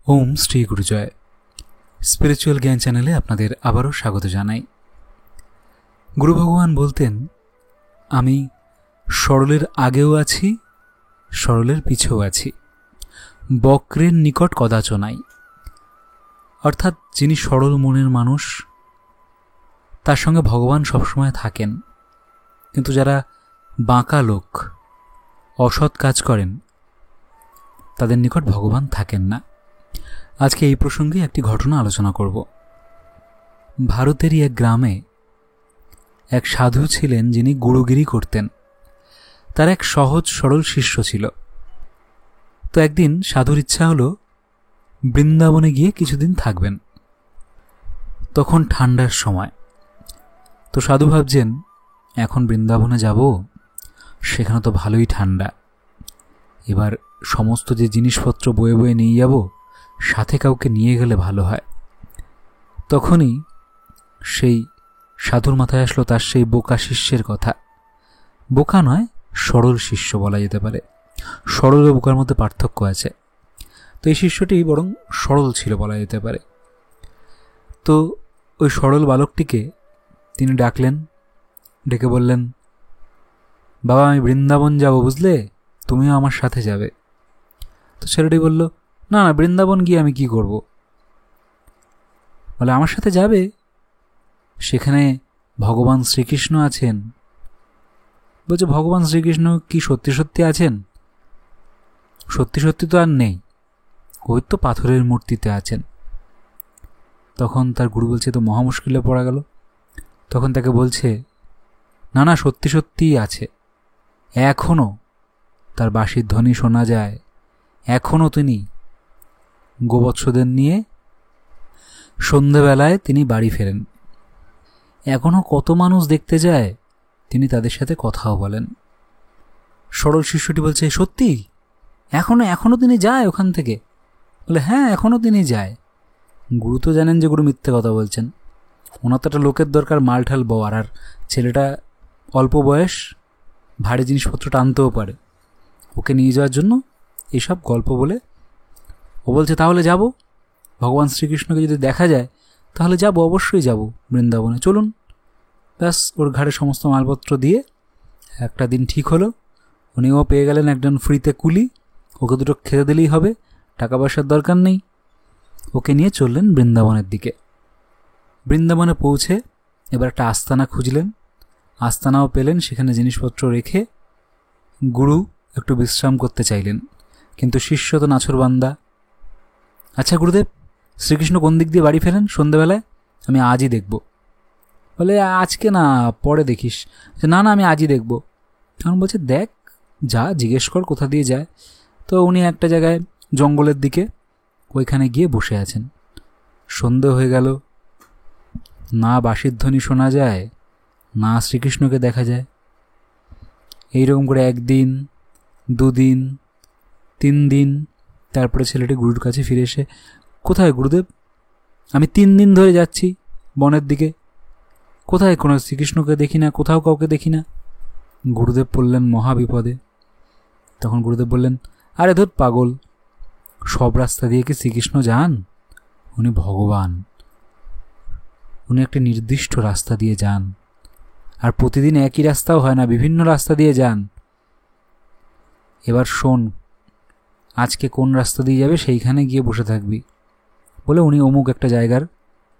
ওম Shri গুরুজয় spiritual জ্ঞান চ্যানেলে আপনাদের আবারও স্বাগত জানাই। গুরু ভগবান বলতেন, আমি সরলের আগেও আছি, সরলের পিছেও আছি, বক্রের নিকট কদাচ নাই। অর্থাৎ যিনি সরল মনের মানুষ তার সঙ্গে ভগবান সবসময় থাকেন, কিন্তু যারা বাঁকা লোক, অসৎ কাজ করেন, তাদের নিকট ভগবান থাকেন না। আজকে এই প্রসঙ্গে একটি ঘটনা আলোচনা করব। ভারতেরই এক গ্রামে এক সাধু ছিলেন যিনি গুরুগিরি করতেন। তার এক সহজ সরল শিষ্য ছিল। তো একদিন সাধুর ইচ্ছা হলো বৃন্দাবনে গিয়ে কিছুদিন থাকবেন। তখন ঠান্ডার সময়। তো সাধু ভাবছেন, এখন বৃন্দাবনে যাব, সেখানে তো ভালোই ঠান্ডা। এবার সমস্ত যে জিনিসপত্র বয়ে বয়ে নিয়ে যাব, সাথে কাউকে নিয়ে গেলে ভালো হয়। তখনই সেই সাধুর মাথায় আসলো তার সেই বোকা শিষ্যের কথা। বোকা নয়, সরল শিষ্য বলা যেতে পারে। সরল ও বোকার মধ্যে পার্থক্য আছে। তো এই শিষ্যটি বরং সরল ছিল বলা যেতে পারে। তো ওই সরল বালকটিকে তিনি ডাকলেন, ডেকে বললেন, বাবা, আমি বৃন্দাবন যাব, বুঝলে, তুমিও আমার সাথে যাবে। তো ছেলেটি বলল, না না, বৃন্দাবন গিয়ে আমি কি করব? বলে, আমার সাথে যাবে, সেখানে ভগবান শ্রীকৃষ্ণ আছেন। বলছে, ভগবান শ্রীকৃষ্ণ কি সত্যি সত্যি আছেন? সত্যি সত্যি তো আর নেই, ওই তো পাথরের মূর্তিতে আছেন। তখন তার গুরু বলছে, তো মহা মুশকিলে পড়া গেল। তখন তাকে বলছে, না না, সত্যি সত্যিই আছে, এখনও তার বাঁশির ধ্বনি শোনা যায়, এখনও তিনি গোবৎসদের নিয়ে সন্ধেবেলায় তিনি বাড়ি ফেরেন, এখনও কত মানুষ দেখতে যায়, তিনি তাদের সাথে কথাও বলেন। সরল শিষ্যটি বলছে, সত্যি এখনও তিনি যায় ওখান থেকে? বলে, হ্যাঁ, এখনও তিনি যায়। গুরু তো জানেন যে গুরু মিথ্যে কথা বলছেন। ওনার তো একটা লোকের দরকার মালঠাল বওয়ার, আর ছেলেটা অল্প বয়স, ভারী জিনিসপত্র টানতেও পারে, ওকে নিয়ে যাওয়ার জন্য এইসব গল্প বলে ও বলছে, তাহলে যাব, ভগবান শ্রীকৃষ্ণকে যদি দেখা যায় তাহলে যাব, অবশ্যই যাব বৃন্দাবনে, চলুন। ব্যাস, ওর ঘাড়ে সমস্ত মালপত্র দিয়ে একটা দিন ঠিক হলো। উনিও পেয়ে গেলেন একজন ফ্রিতে কুলি, ওকে দুটো খেতে দিলেই হবে, টাকা পয়সার দরকার নেই। ওকে নিয়ে চললেন বৃন্দাবনের দিকে। বৃন্দাবনে পৌঁছে এবার একটা আস্তানা খুঁজলেন, আস্তানাও পেলেন। সেখানে জিনিসপত্র রেখে গুরু একটু বিশ্রাম করতে চাইলেন, কিন্তু শিষ্য তো নাছোড়বান্দা। আচ্ছা গুরুদেব, শ্রীকৃষ্ণ কোন দিক দিয়ে বাড়ি ফেরেন সন্ধ্যেবেলায়? আমি আজই দেখব। বলে, আজকে না, পরে দেখিস। না না, আমি আজই দেখব। তখন বলছে, দেখ, যা, জিজ্ঞেস কর কোথা দিয়ে যায়। তো উনি একটা জায়গায় জঙ্গলের দিকে ওইখানে গিয়ে বসে আছেন। সন্ধে হয়ে গেল, না বাঁশির ধ্বনি শোনা যায়, না শ্রীকৃষ্ণকে দেখা যায়। এইরকম করে একদিন, দুদিন, 3 দিন, তারপরে ছেলেটি গুরুর কাছে ফিরে এসে, কোথায় গুরুদেব? আমি 3 দিন ধরে যাচ্ছি বনের দিকে, কোথায় কোনো শ্রীকৃষ্ণকে দেখি না, কোথাও কাউকে দেখি না। গুরুদেব পড়লেন মহা বিপদে। তখন গুরুদেব বললেন, আরে ধুর পাগল, সব রাস্তা দিয়ে কি শ্রীকৃষ্ণ যান? উনি ভগবান, উনি একটা নির্দিষ্ট রাস্তা দিয়ে যান, আর প্রতিদিন একই রাস্তাও হয় না, বিভিন্ন রাস্তা দিয়ে যান। এবার শোন, আজকে কোন রাস্তা দিয়ে যাবে সেইখানে গিয়ে বসে থাকবি। বলে উনি অমুক একটা জায়গার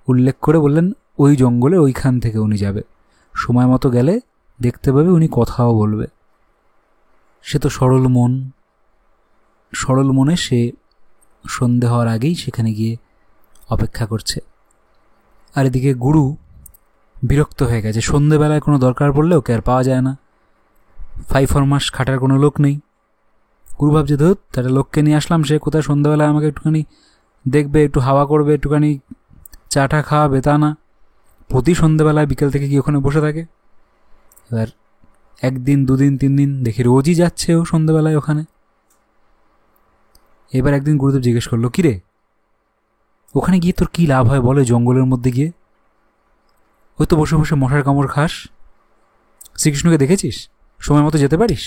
উল্লেখ করে বললেন, ওই জঙ্গলে ওইখান থেকে উনি যাবে, সময় মতো গেলে দেখতে পাবে উনি কথাও বলবে। সে তো সরল মন, সরল মনে সে সন্ধে হওয়ার আগেই সেখানে গিয়ে অপেক্ষা করছে। আর এদিকে গুরু বিরক্ত হয়ে গেছে, সন্ধেবেলায় কোনো দরকার পড়লে ওকে আর পাওয়া যায় না, 5 মাস খাটার কোনো লোক নেই। গুরু ভাবছে, ধর, তার লোককে নিয়ে আসলাম, সে কোথায় সন্ধ্যাবেলায় আমাকে একটুখানি দেখবে, একটু হাওয়া করবে, একটুখানি চাটা খাওয়াবে, তা না, প্রতি সন্ধ্যেবেলায় বিকেল থেকে কি ওখানে বসে থাকে। এবার 1 দিন, 2 দিন, 3 দিন দেখি রোজই যাচ্ছে ও সন্ধ্যেবেলায় ওখানে। এবার একদিন গুরুদেব জিজ্ঞেস করলো, কিরে, ওখানে গিয়ে তোর কী লাভ হয় বলে, জঙ্গলের মধ্যে গিয়ে? ওই তো বসে বসে মশার কামড় খাস। শ্রীকৃষ্ণকে দেখেছিস? সময় মতো যেতে পারিস?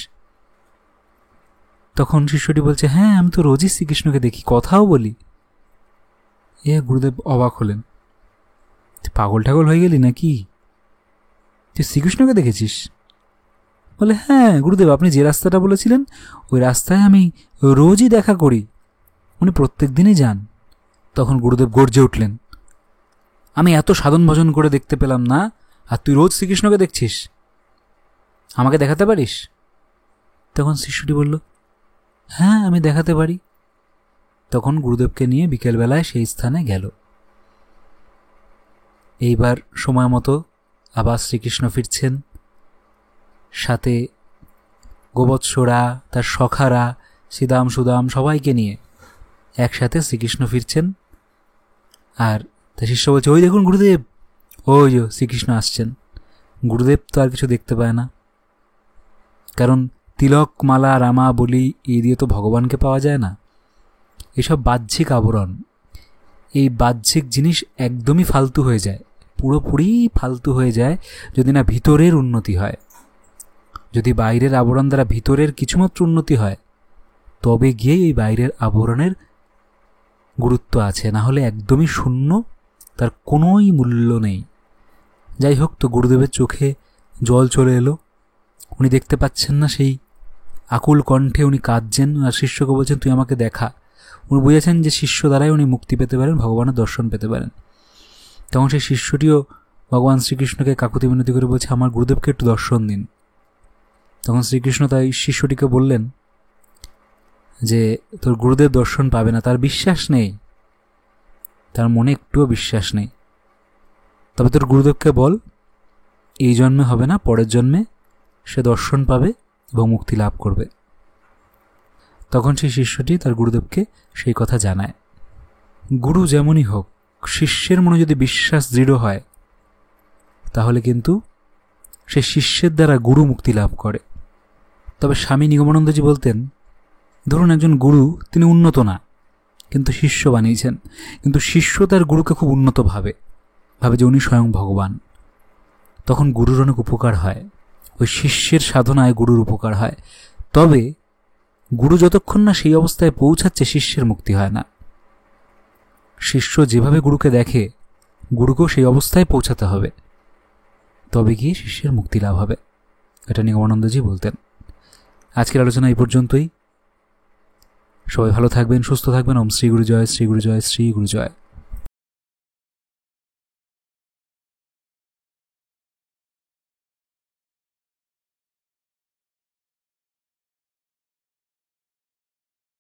তখন শিষ্যটি বলছে, হ্যাঁ, আমি তো রোজই শ্রীকৃষ্ণকে দেখি, কথাও বলি, গুরুদেব অবাক হলেন। তুই পাগল ঠাগল হয়ে গেলি নাকি? তুই শ্রীকৃষ্ণকে দেখেছিস? বলে, হ্যাঁ গুরুদেব, আপনি যে রাস্তাটা বলেছিলেন ওই রাস্তায় আমি রোজই দেখা করি, উনি প্রত্যেক দিনই যান। তখন গুরুদেব গর্জে উঠলেন, আমি এত সাধন ভজন করে দেখতে পেলাম না, আর তুই রোজ শ্রীকৃষ্ণকে দেখছিস, আমাকে দেখাতে পারিস? তখন শিষ্যটি বলল, হ্যাঁ আমি দেখাতে পারি। তখন গুরুদেবকে নিয়ে বিকেলবেলায় সেই স্থানে গেল। এইবার সময় মতো আবার শ্রীকৃষ্ণ ফিরছেন, সাথে গোবৎসরা, তার সখারা, শ্রীদাম সুদাম সবাইকে নিয়ে একসাথে শ্রীকৃষ্ণ ফিরছেন। আর তার শিষ্য বলছে, ওই দেখুন গুরুদেব, ওই যে শ্রীকৃষ্ণ আসছেন। গুরুদেব তো আর কিছু দেখতে পায় না, কারণ তিলক, মালা, রামা, বলি এই দিয়ে তো ভগবানকে পাওয়া যায় না। এসব বাহ্যিক আবরণ, এই বাহ্যিক জিনিস একদমই ফালতু হয়ে যায়, পুরোপুরি ফালতু হয়ে যায় যদি না ভিতরের উন্নতি হয়। যদি বাইরের আবরণ দ্বারা ভিতরের কিছুমাত্র উন্নতি হয়, তবে গিয়ে এই বাইরের আবরণের গুরুত্ব আছে, না হলে একদমই শূন্য, তার কোনোই মূল্য নেই। যাই হোক, তো গুরুদেবের চোখে জল চলে এলো, উনি দেখতে পাচ্ছেন না, সেই আকুল কণ্ঠে উনি কাঁদছেন আর শিষ্যকে বলছেন, তুই আমাকে দেখা। উনি বুঝেছেন যে শিষ্য দ্বারাই উনি মুক্তি পেতে পারেন, ভগবানের দর্শন পেতে পারেন। তখন সেই শিষ্যটিও ভগবান শ্রীকৃষ্ণকে কাকুতি মিনতি করে বলছে, আমার গুরুদেবকে একটু দর্শন দিন। তখন শ্রীকৃষ্ণ তাই শিষ্যটিকে বললেন যে তোর গুরুদেব দর্শন পাবে না, তার বিশ্বাস নেই, তার মনে একটুও বিশ্বাস নেই। তবে তোর গুরুদেবকে বল এই জন্মে হবে না, পরের জন্মে সে দর্শন পাবে এবং মুক্তি লাভ করবে। তখন সেই শিষ্যটি তার গুরুদেবকে সেই কথা জানায়। গুরু যেমনই হোক, শিষ্যের মনে যদি বিশ্বাস দৃঢ় হয়, তাহলে কিন্তু সে শিষ্যের দ্বারা গুরু মুক্তি লাভ করে। তবে স্বামী নিগমানন্দজি বলতেন, ধরুন একজন গুরু, তিনি উন্নত না, কিন্তু শিষ্য বানিয়েছেন, কিন্তু শিষ্য তার গুরুকে খুব উন্নত ভাবে যে উনি স্বয়ং ভগবান। তখন গুরুর অনেক উপকার হয়, ওই শিষ্যের সাধনায় গুরুর উপকার হয়। তবে গুরু যতক্ষণ না সেই অবস্থায় পৌঁছাচ্ছে, শিষ্যের মুক্তি হয় না। শিষ্য যেভাবে গুরুকে দেখে, গুরুকেও সেই অবস্থায় পৌঁছাতে হবে, তবে গিয়ে শিষ্যের মুক্তি লাভ হবে। এটা নিগমানন্দজি বলতেন। আজকের আলোচনা এই পর্যন্তই। সবাই ভালো থাকবেন, সুস্থ থাকবেন। ওম শ্রী গুরু জয়, শ্রী গুরু জয়, শ্রী গুরু জয়।